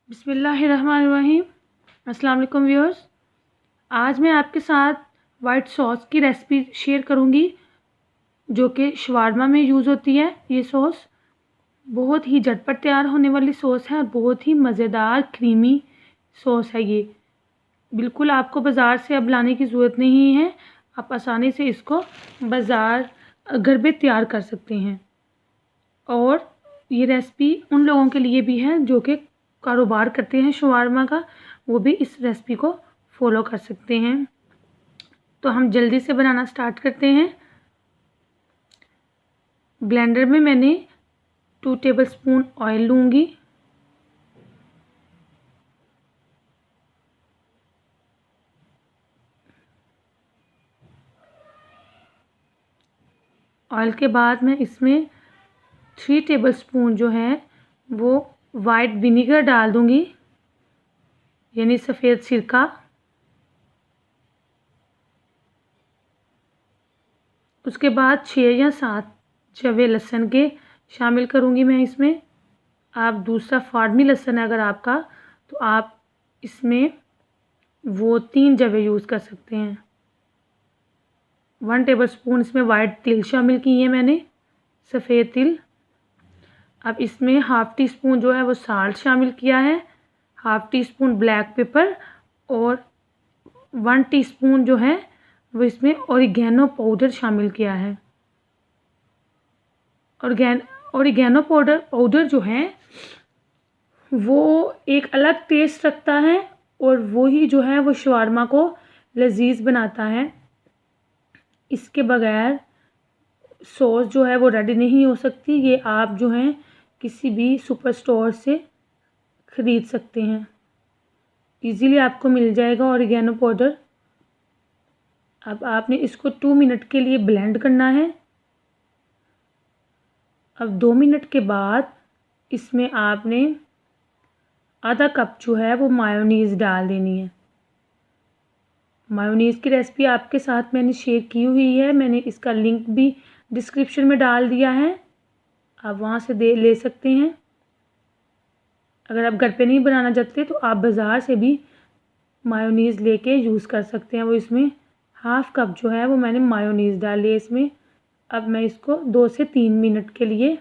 बिस्मिल्लाहिर्रहमानिर्रहीम। अस्सलाम वालेकुम व्यूअर्स। आज मैं आपके साथ वाइट सॉस की रेसिपी शेयर करूंगी जो कि शवारमा में यूज़ होती है। ये सॉस बहुत ही झटपट तैयार होने वाली सॉस है और बहुत ही मज़ेदार क्रीमी सॉस है। ये बिल्कुल आपको बाज़ार से अब लाने की ज़रूरत नहीं है। आप आसानी से इसको घर पे तैयार कर सकते हैं। और ये रेसिपी उन लोगों के लिए भी है जो कि कारोबार करते हैं शवारमा का, वो भी इस रेसिपी को फॉलो कर सकते हैं। तो हम जल्दी से बनाना स्टार्ट करते हैं। ब्लेंडर में मैंने 2 टेबलस्पून ऑयल लूँगी। ऑयल के बाद मैं इसमें 3 टेबलस्पून जो है वो वाइट विनीगर डाल दूँगी, यानी सफ़ेद सिरका। उसके बाद 6 या 7 जवे लहसुन के शामिल करूँगी मैं इसमें। आप दूसरा फार्मी लहसुन है अगर आपका, तो आप इसमें वो 3 जवे यूज़ कर सकते हैं। 1 टेबलस्पून इसमें वाइट तिल शामिल किए हैं मैंने, सफ़ेद तिल। अब इसमें हाफ़ टी स्पून जो है वो साल्ट शामिल किया है, half tea spoon black pepper और 1 टीस्पून जो है वो इसमें ऑरिगेनो पाउडर शामिल किया है। ऑरिगेनो पाउडर जो है वो एक अलग टेस्ट रखता है और वो ही जो है वो शवारमा को लजीज बनाता है। इसके बगैर सॉस जो है वो रेडी नहीं हो सकती। ये आप जो हैं किसी भी सुपर स्टोर से ख़रीद सकते हैं, इजीली आपको मिल जाएगा ऑरिगेनो पाउडर। अब आपने इसको 2 मिनट के लिए ब्लेंड करना है। अब 2 मिनट के बाद इसमें आपने आधा कप जो है वो मायोनीज़ डाल देनी है। मायोनीज़ की रेसिपी आपके साथ मैंने शेयर की हुई है, मैंने इसका लिंक भी डिस्क्रिप्शन में डाल दिया है, आप वहाँ से ले सकते हैं। अगर आप घर पे नहीं बनाना चाहते तो आप बाज़ार से भी मायोनीज़ लेके यूज़ कर सकते हैं। वो इसमें हाफ़ कप जो है वो मैंने मायोनीज़ डाली है इसमें। अब मैं इसको 2 से 3 मिनट के लिए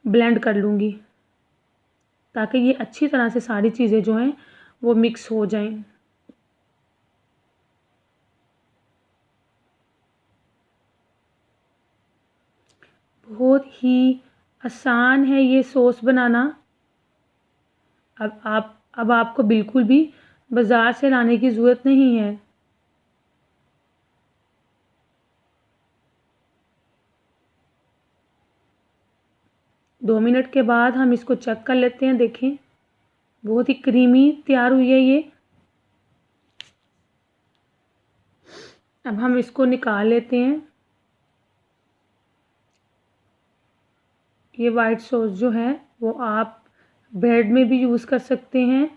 ब्लेंड कर लूँगी ताकि ये अच्छी तरह से सारी चीज़ें जो हैं वो मिक्स हो जाएं। बहुत ही आसान है ये सॉस बनाना। अब आपको बिल्कुल भी बाज़ार से लाने की ज़रूरत नहीं है। दो मिनट के बाद हम इसको चेक कर लेते हैं। देखें बहुत ही क्रीमी तैयार हुई है ये। अब हम इसको निकाल लेते हैं। ये वाइट सॉस जो है वो आप ब्रेड में भी यूज़ कर सकते हैं।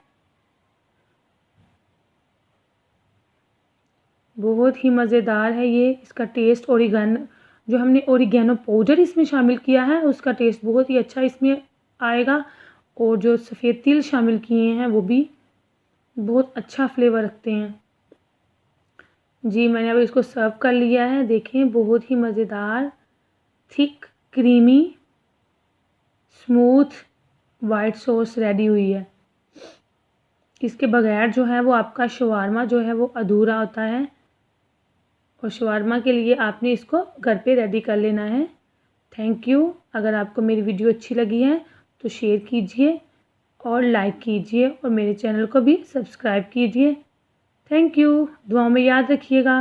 बहुत ही मज़ेदार है ये। इसका टेस्ट जो हमने ऑरिगेनो पाउडर इसमें शामिल किया है उसका टेस्ट बहुत ही अच्छा इसमें आएगा, और जो सफ़ेद तिल शामिल किए हैं वो भी बहुत अच्छा फ्लेवर रखते हैं। जी मैंने अब इसको सर्व कर लिया है। देखें बहुत ही मज़ेदार thick creamy smooth white sauce ready हुई है। इसके बगैर जो है वो आपका शवारमा जो है वो अधूरा होता है, और शवारमा के लिए आपने इसको घर पे रेडी कर लेना है। Thank you. अगर आपको मेरी वीडियो अच्छी लगी है तो शेयर कीजिए और लाइक कीजिए और मेरे चैनल को भी सब्सक्राइब कीजिए। Thank you. दुआओं में याद रखिएगा।